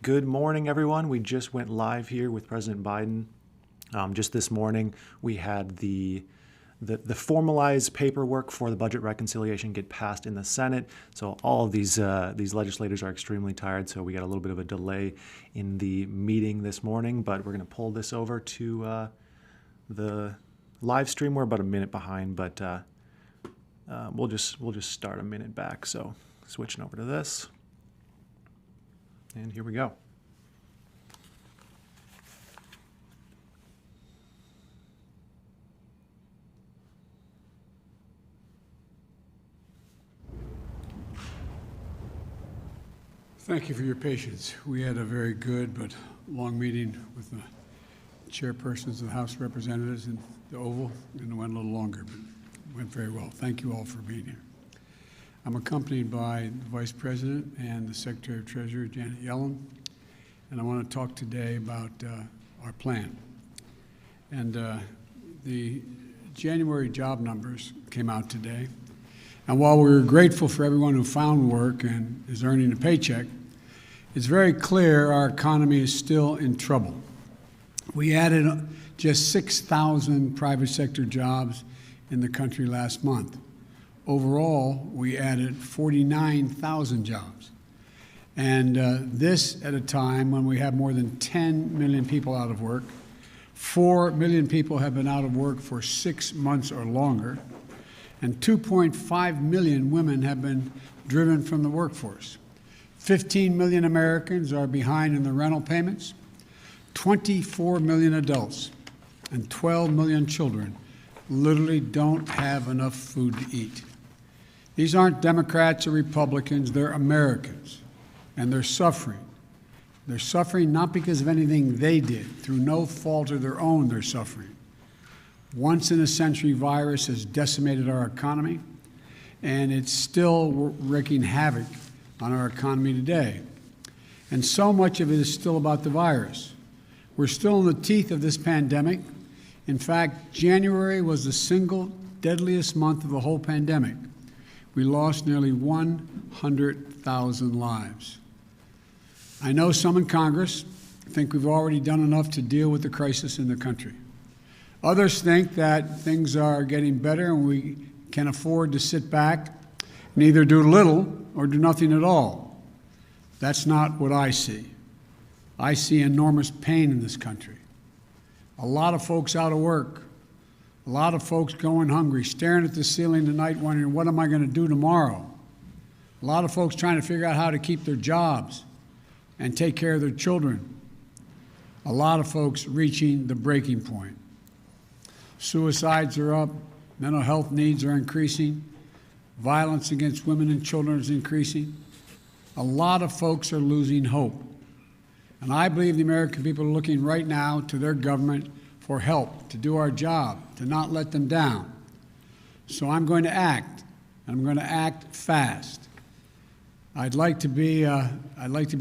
Good morning, everyone. We just went live here with President Biden. Just this morning, we had the formalized paperwork for the budget reconciliation get passed in the Senate. So all of these legislators are extremely tired, so we got a little bit of a delay in the meeting this morning. But we're going to pull this over to the live stream. We're about a minute behind, but we'll just start a minute back. So switching over to this. And here we go. Thank you for your patience. We had a very good but long meeting with the chairpersons of the House of Representatives in the Oval, and it went a little longer, but it went very well. Thank you all for being here. I'm accompanied by the Vice President and the Secretary of Treasury, Janet Yellen, and I want to talk today about our plan. And the January job numbers came out today, and while we're grateful for everyone who found work and is earning a paycheck, it's very clear our economy is still in trouble. We added just 6,000 private sector jobs in the country last month. Overall, we added 49,000 jobs. And this at a time when we have more than 10 million people out of work. 4 million people have been out of work for 6 months or longer. And 2.5 million women have been driven from the workforce. 15 million Americans are behind in the rental payments. 24 million adults and 12 million children literally don't have enough food to eat. These aren't Democrats or Republicans, they're Americans, and they're suffering. They're suffering not because of anything they did. Through no fault of their own, they're suffering. Once-in-a-century virus has decimated our economy, and it's still wreaking havoc on our economy today. And so much of it is still about the virus. We're still in the teeth of this pandemic. In fact, January was the single deadliest month of the whole pandemic. We lost nearly 100,000 lives. I know some in Congress think we've already done enough to deal with the crisis in the country. Others think that things are getting better and we can afford to sit back and either do little or do nothing at all. That's not what I see. I see enormous pain in this country. A lot of folks out of work, a lot of folks going hungry, staring at the ceiling tonight wondering, what am I going to do tomorrow? A lot of folks trying to figure out how to keep their jobs and take care of their children. A lot of folks reaching the breaking point. Suicides are up, mental health needs are increasing, violence against women and children is increasing. A lot of folks are losing hope. And I believe the American people are looking right now to their government for help, to do our job, to not let them down. So I'm going to act, and I'm going to act fast. I'd like to be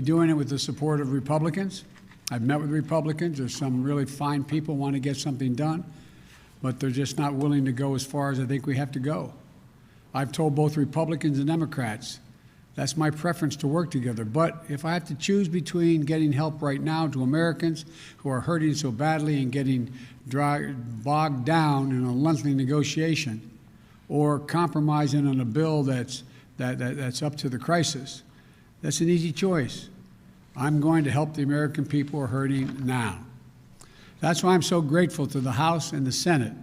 doing it with the support of Republicans. I've met with Republicans. There's some really fine people who want to get something done, but they're just not willing to go as far as I think we have to go. I've told both Republicans and Democrats that's my preference, to work together. But if I have to choose between getting help right now to Americans who are hurting so badly and getting bogged down in a lengthy negotiation, or compromising on a bill that's up to the crisis, that's an easy choice. I'm going to help the American people who are hurting now. That's why I'm so grateful to the House and the Senate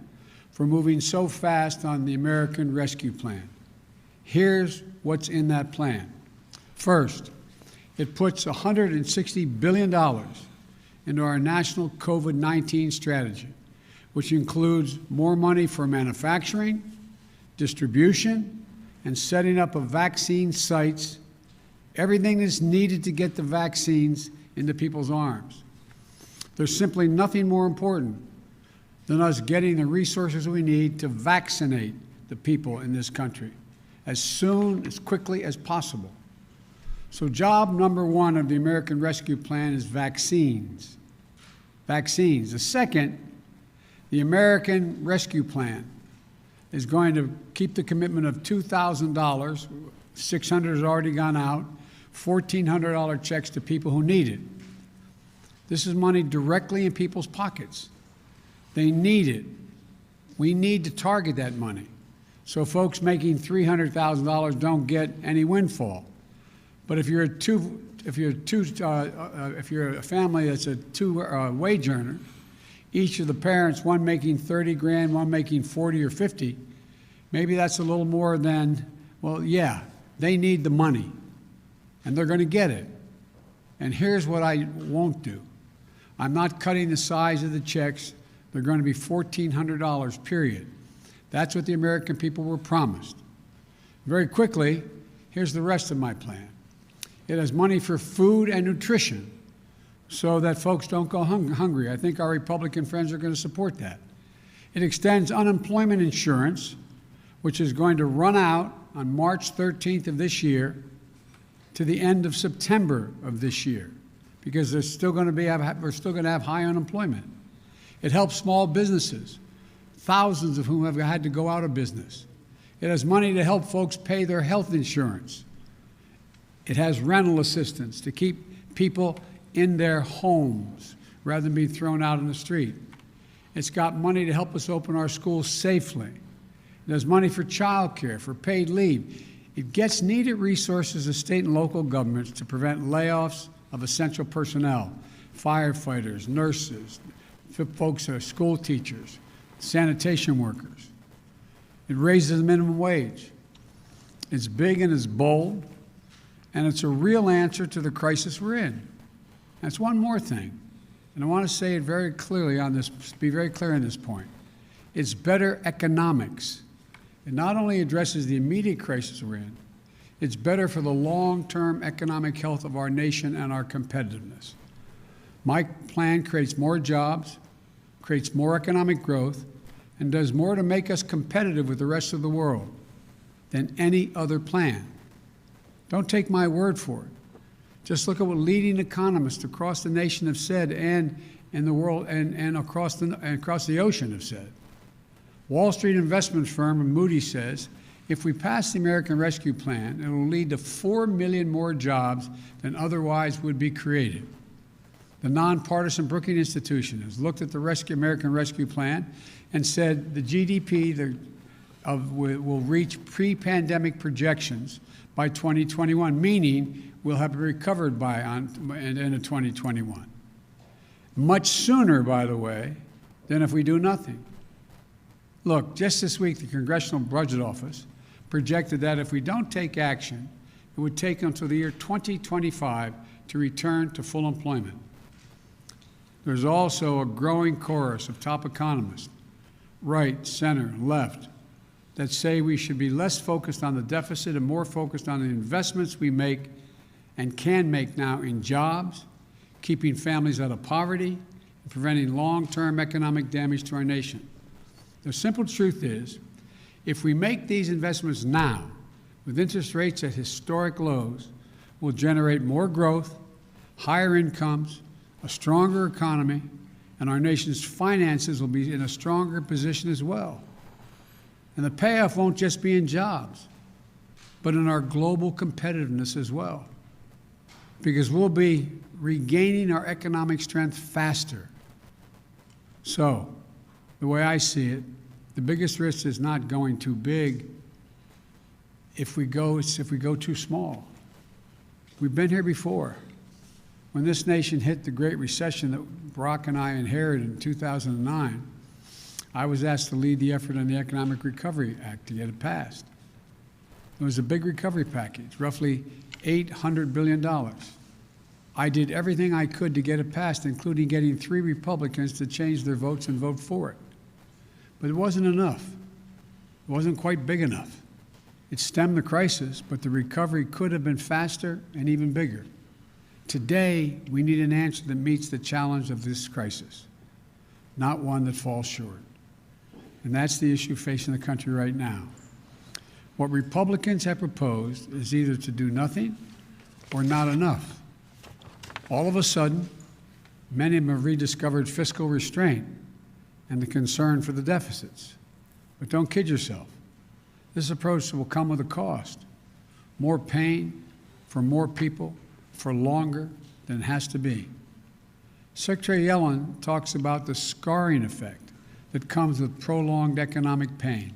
for moving so fast on the American Rescue Plan. Here's what's in that plan. First, it puts $160 billion into our national COVID-19 strategy, which includes more money for manufacturing, distribution, and setting up of vaccine sites, everything that's needed to get the vaccines into people's arms. There's simply nothing more important than us getting the resources we need to vaccinate the people in this country as soon, as quickly as possible. So job number one of the American Rescue Plan is vaccines. Vaccines. The second, the American Rescue Plan is going to keep the commitment of $2,000. $600 has already gone out. $1,400 checks to people who need it. This is money directly in people's pockets. They need it. We need to target that money so folks making $300,000 don't get any windfall. But if you're a family that's a wage earner, each of the parents, one making 30 grand, one making 40 or 50, maybe that's a little more than, well, yeah, they need the money, and they're going to get it. And here's what I won't do. I'm not cutting the size of the checks. They're going to be $1,400, period. That's what the American people were promised. Very quickly, here's the rest of my plan. It has money for food and nutrition so that folks don't go hungry. I think our Republican friends are going to support that. It extends unemployment insurance, which is going to run out on March 13th of this year to the end of September of this year, because we're still going to have high unemployment. It helps small businesses, thousands of whom have had to go out of business. It has money to help folks pay their health insurance. It has rental assistance to keep people in their homes rather than being thrown out on the street. It's got money to help us open our schools safely. It has money for child care, for paid leave. It gets needed resources of state and local governments to prevent layoffs of essential personnel, firefighters, nurses, folks who are school teachers, sanitation workers. It raises the minimum wage. It's big and it's bold, and it's a real answer to the crisis we're in. That's one more thing, and I want to say it very clearly on this, be very clear on this point. It's better economics. It not only addresses the immediate crisis we're in, it's better for the long-term economic health of our nation and our competitiveness. My plan creates more jobs, creates more economic growth, and does more to make us competitive with the rest of the world than any other plan. Don't take my word for it. Just look at what leading economists across the nation have said, and in the world and across the ocean have said. Wall Street investment firm Moody's says, if we pass the American Rescue Plan, it will lead to 4 million more jobs than otherwise would be created. The nonpartisan Brookings Institution has looked at the American Rescue Plan and said the GDP will reach pre-pandemic projections by 2021, meaning we'll have recovered by end of 2021. Much sooner, by the way, than if we do nothing. Look, just this week, the Congressional Budget Office projected that if we don't take action, it would take until the year 2025 to return to full employment. There's also a growing chorus of top economists, right, center, left, that say we should be less focused on the deficit and more focused on the investments we make and can make now in jobs, keeping families out of poverty, and preventing long-term economic damage to our nation. The simple truth is, if we make these investments now, with interest rates at historic lows, we'll generate more growth, higher incomes, a stronger economy, and our nation's finances will be in a stronger position as well. And the payoff won't just be in jobs, but in our global competitiveness as well, because we'll be regaining our economic strength faster. So, the way I see it, the biggest risk is not going too big. If we go too small. We've been here before. When this nation hit the Great Recession that Barack and I inherited in 2009, I was asked to lead the effort on the Economic Recovery Act to get it passed. It was a big recovery package, roughly $800 billion. I did everything I could to get it passed, including getting 3 Republicans to change their votes and vote for it. But it wasn't enough. It wasn't quite big enough. It stemmed the crisis, but the recovery could have been faster and even bigger. Today, we need an answer that meets the challenge of this crisis, not one that falls short. And that's the issue facing the country right now. What Republicans have proposed is either to do nothing or not enough. All of a sudden, many of them have rediscovered fiscal restraint and the concern for the deficits. But don't kid yourself. This approach will come with a cost, more pain, for more people, for longer than it has to be. Secretary Yellen talks about the scarring effect that comes with prolonged economic pain.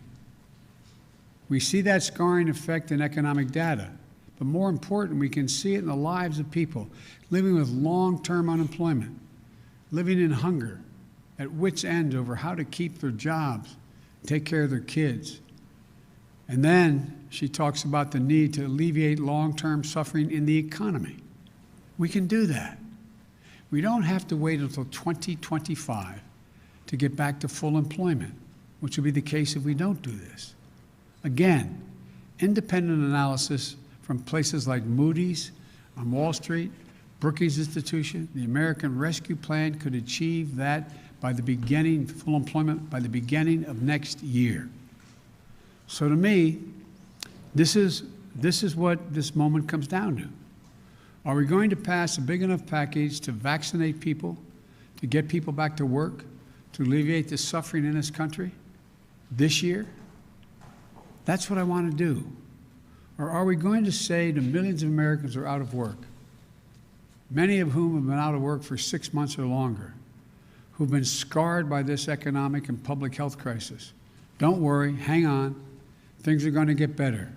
We see that scarring effect in economic data, but more important, we can see it in the lives of people living with long-term unemployment, living in hunger, at wits' end over how to keep their jobs, take care of their kids. And then she talks about the need to alleviate long-term suffering in the economy. We can do that. We don't have to wait until 2025 to get back to full employment, which will be the case if we don't do this. Again, independent analysis from places like Moody's on Wall Street, Brookings Institution, the American Rescue Plan could achieve that by the beginning, full employment by the beginning of next year. So to me, this is what this moment comes down to. Are we going to pass a big enough package to vaccinate people, to get people back to work, to alleviate the suffering in this country this year? That's what I want to do. Or are we going to say to millions of Americans who are out of work, many of whom have been out of work for 6 months or longer, who've been scarred by this economic and public health crisis, don't worry, hang on, things are going to get better.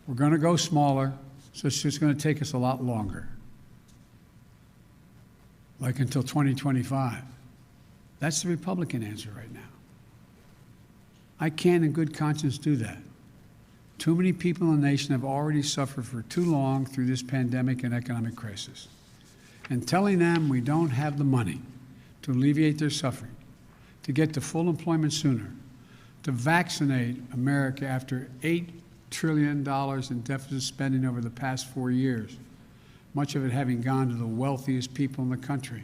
We're going to go smaller, so it's just going to take us a lot longer, like until 2025. That's the Republican answer right now. I can't in good conscience do that. Too many people in the nation have already suffered for too long through this pandemic and economic crisis. And telling them we don't have the money to alleviate their suffering, to get to full employment sooner, to vaccinate America after $8 trillion in deficit spending over the past 4 years, much of it having gone to the wealthiest people in the country,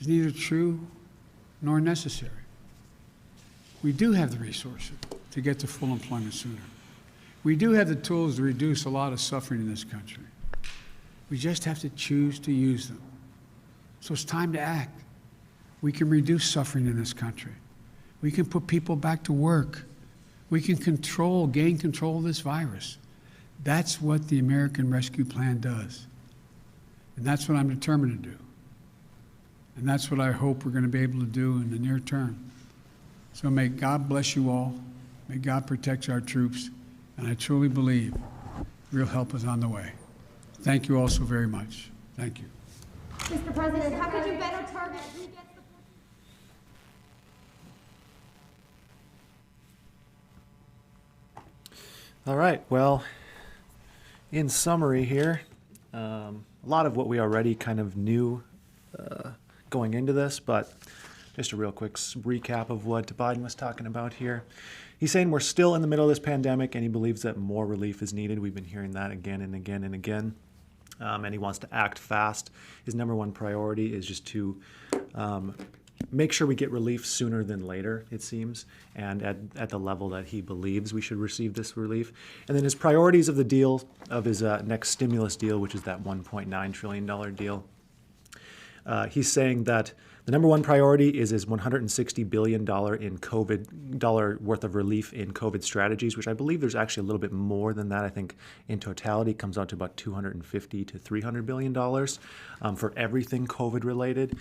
is neither true nor necessary. We do have the resources to get to full employment sooner. We do have the tools to reduce a lot of suffering in this country. We just have to choose to use them. So it's time to act. We can reduce suffering in this country. We can put people back to work. We can gain control of this virus. That's what the American Rescue Plan does. And that's what I'm determined to do. And that's what I hope we're going to be able to do in the near term. So may God bless you all. May God protect our troops. And I truly believe real help is on the way. Thank you all so very much. Thank you. Mr. President, how could you better target who gets the... All right, well, in summary here, a lot of what we already kind of knew going into this, but just a real quick recap of what Biden was talking about here. He's saying we're still in the middle of this pandemic, and he believes that more relief is needed. We've been hearing that again and again and again. And he wants to act fast. His number one priority is just to make sure we get relief sooner than later, it seems, and at the level that he believes we should receive this relief. And then his priorities of the deal, of his next stimulus deal, which is that $1.9 trillion deal. He's saying that the number one priority is his $160 billion in COVID worth of relief in COVID strategies, which I believe there's actually a little bit more than that. I think in totality it comes out to about $250 to $300 billion for everything COVID related.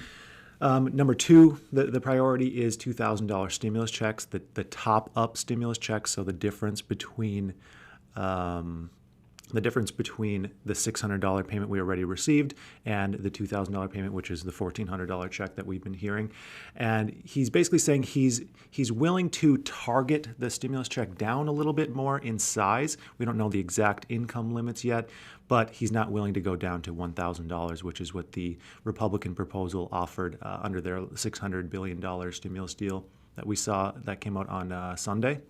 Number two, the priority is $2,000 stimulus checks, the top up stimulus checks. So the difference between the $600 payment we already received and the $2,000 payment, which is the $1,400 check that we've been hearing. And he's basically saying he's willing to target the stimulus check down a little bit more in size. We don't know the exact income limits yet, but he's not willing to go down to $1,000, which is what the Republican proposal offered under their $600 billion stimulus deal that we saw that came out on Sunday.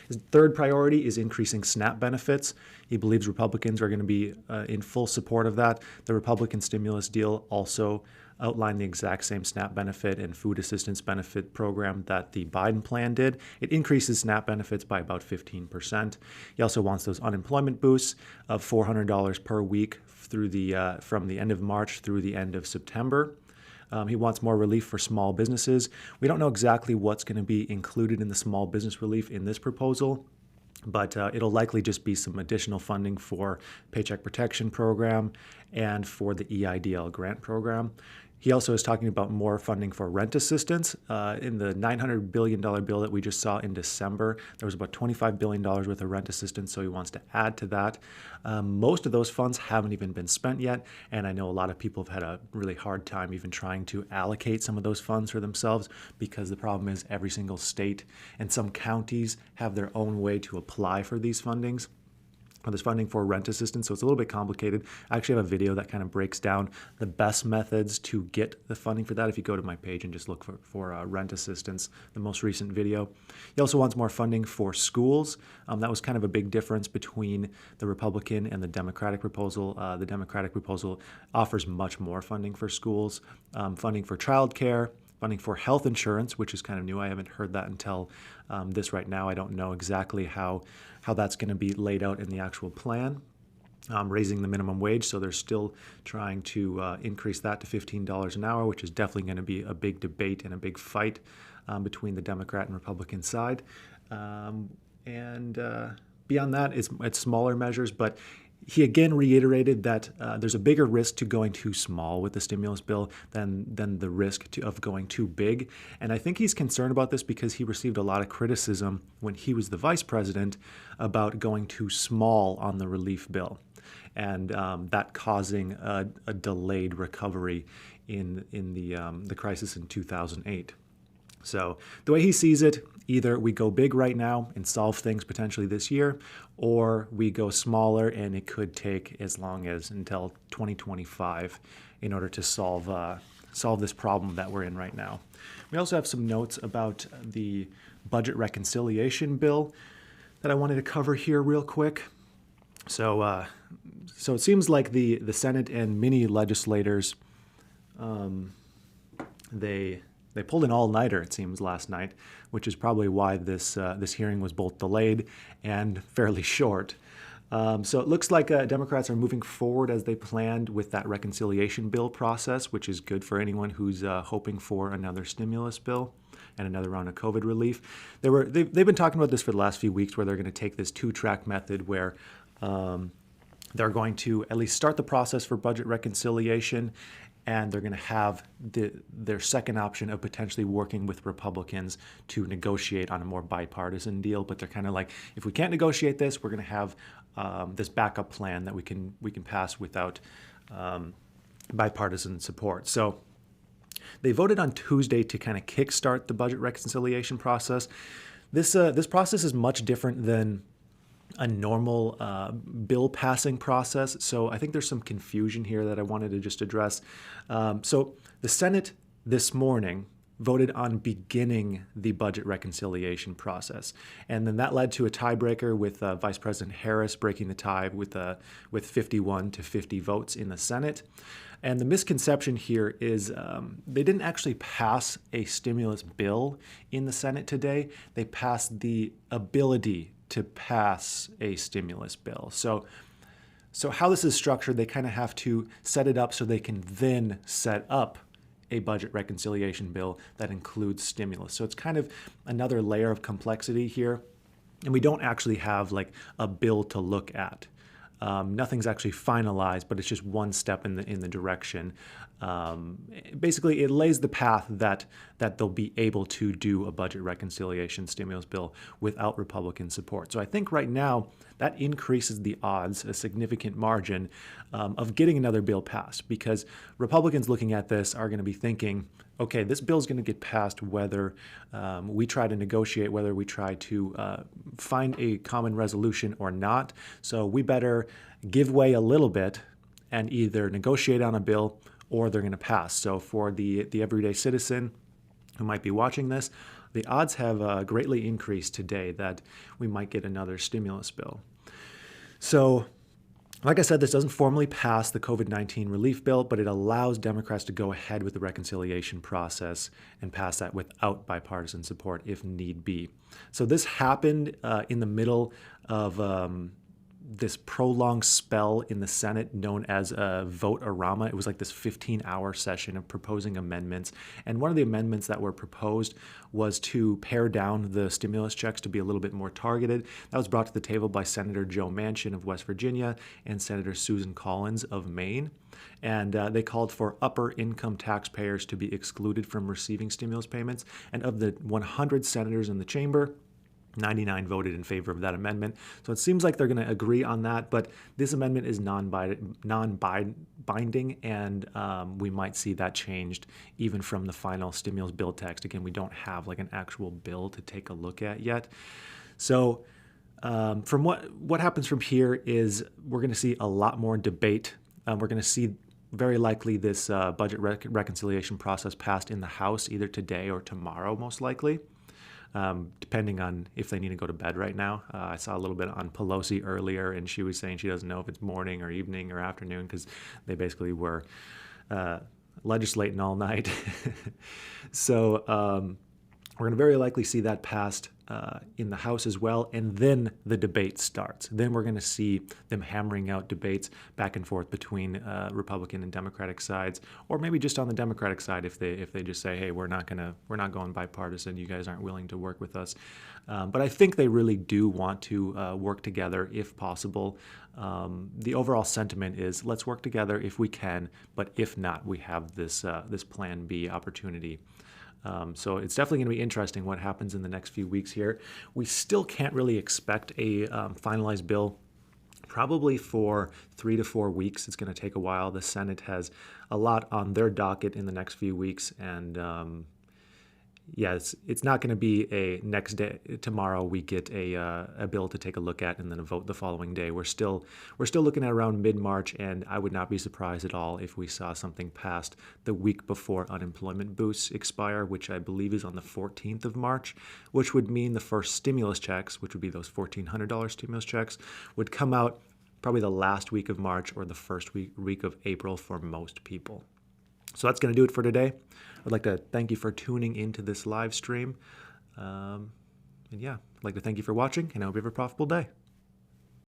His third priority is increasing SNAP benefits. He believes Republicans are going to be in full support of that. The Republican stimulus deal also outlined the exact same SNAP benefit and food assistance benefit program that the Biden plan did. It increases SNAP benefits by about 15%. He also wants those unemployment boosts of $400 per week through from the end of March through the end of September. He wants more relief for small businesses. We don't know exactly what's going to be included in the small business relief in this proposal. but it'll likely just be some additional funding for Paycheck Protection Program and for the EIDL grant program. He also is talking about more funding for rent assistance. In the $900 billion bill that we just saw in December, there was about $25 billion worth of rent assistance, so he wants to add to that. Most of those funds haven't even been spent yet, and I know a lot of people have had a really hard time even trying to allocate some of those funds for themselves, because the problem is every single state and some counties have their own way to apply for these fundings. There's funding for rent assistance, so it's a little bit complicated. I actually have a video that kind of breaks down the best methods to get the funding for that. If you go to my page and just look for rent assistance, the most recent video. He also wants more funding for schools. That was kind of a big difference between the Republican and the Democratic proposal. The Democratic proposal offers much more funding for schools, funding for childcare, funding for health insurance, which is kind of new. I haven't heard that until this right now. I don't know exactly how that's going to be laid out in the actual plan. Raising the minimum wage, so they're still trying to increase that to $15 an hour, which is definitely going to be a big debate and a big fight between the Democrat and Republican side. And beyond that, it's smaller measures, but he again reiterated that there's a bigger risk to going too small with the stimulus bill than the risk of going too big. And I think he's concerned about this because he received a lot of criticism when he was the vice president about going too small on the relief bill, and that causing a delayed recovery in the crisis in 2008. So the way he sees it, either we go big right now and solve things potentially this year, or we go smaller and it could take as long as until 2025 in order to solve this problem that we're in right now. We also have some notes about the budget reconciliation bill that I wanted to cover here real quick. So it seems like the Senate and many legislators, they pulled an all-nighter, it seems, last night, which is probably why this hearing was both delayed and fairly short. So it looks like Democrats are moving forward as they planned with that reconciliation bill process, which is good for anyone who's hoping for another stimulus bill and another round of COVID relief. They've been talking about this for the last few weeks, where they're going to take this two-track method where they're going to at least start the process for budget reconciliation, and they're going to have their second option of potentially working with Republicans to negotiate on a more bipartisan deal. But they're kind of like, if we can't negotiate this, we're going to have this backup plan that we can pass without bipartisan support. So they voted on Tuesday to kind of kickstart the budget reconciliation process. This process is much different than a normal bill passing process. So I think there's some confusion here that I wanted to just address. So the Senate this morning voted on beginning the budget reconciliation process. And then that led to a tiebreaker with Vice President Harris breaking the tie with 51 to 50 votes in the Senate. And the misconception here is they didn't actually pass a stimulus bill in the Senate today. They passed the ability to pass a stimulus bill. So how this is structured, they kind of have to set it up so they can then set up a budget reconciliation bill that includes stimulus. So it's kind of another layer of complexity here. And we don't actually have like a bill to look at. Nothing's actually finalized, but it's just one step in the direction. Basically, it lays the path that they'll be able to do a budget reconciliation stimulus bill without Republican support. So I think right now that increases the odds, a significant margin, of getting another bill passed, because Republicans looking at this are going to be thinking, okay, this bill is going to get passed whether we try to negotiate, whether we try to find a common resolution or not. So we better give way a little bit and either negotiate on a bill or they're going to pass. So for the everyday citizen who might be watching this, the odds have greatly increased today that we might get another stimulus bill. So like I said, this doesn't formally pass the COVID-19 relief bill, but it allows Democrats to go ahead with the reconciliation process and pass that without bipartisan support if need be. So this happened in the middle of this prolonged spell in the Senate known as a vote-a-rama. It was like this 15-hour session of proposing amendments. And one of the amendments that were proposed was to pare down the stimulus checks to be a little bit more targeted. That was brought to the table by Senator Joe Manchin of West Virginia and Senator Susan Collins of Maine. And they called for upper income taxpayers to be excluded from receiving stimulus payments. And of the 100 senators in the chamber, 99 voted in favor of that amendment. So it seems like they're going to agree on that, but this amendment is non-binding, and we might see that changed even from the final stimulus bill text. Again, we don't have like an actual bill to take a look at yet. So from what happens from here is we're going to see a lot more debate. We're going to see very likely this budget reconciliation process passed in the House either today or tomorrow, most likely. Depending on if they need to go to bed right now. I saw a little bit on Pelosi earlier, and she was saying she doesn't know if it's morning or evening or afternoon because they basically were legislating all night. So we're going to very likely see that passed in the House as well, and then the debate starts. Then we're going to see them hammering out debates back and forth between Republican and Democratic sides, or maybe just on the Democratic side if they just say, hey, we're not going bipartisan. You guys aren't willing to work with us. But I think they really do want to work together if possible. The overall sentiment is let's work together if we can, but if not, we have this Plan B opportunity. So it's definitely going to be interesting what happens in the next few weeks here. We still can't really expect a finalized bill probably for 3 to 4 weeks. It's going to take a while. The Senate has a lot on their docket in the next few weeks, and it's not going to be a next day. Tomorrow we get a bill to take a look at and then a vote the following day. We're still looking at around mid-March, and I would not be surprised at all if we saw something passed the week before unemployment boosts expire, which I believe is on the 14th of March, which would mean the first stimulus checks, which would be those $1,400 stimulus checks, would come out probably the last week of March or the first week of April for most people. So that's going to do it for today. I'd like to thank you for tuning into this live stream. I'd like to thank you for watching, and I hope you have a profitable day.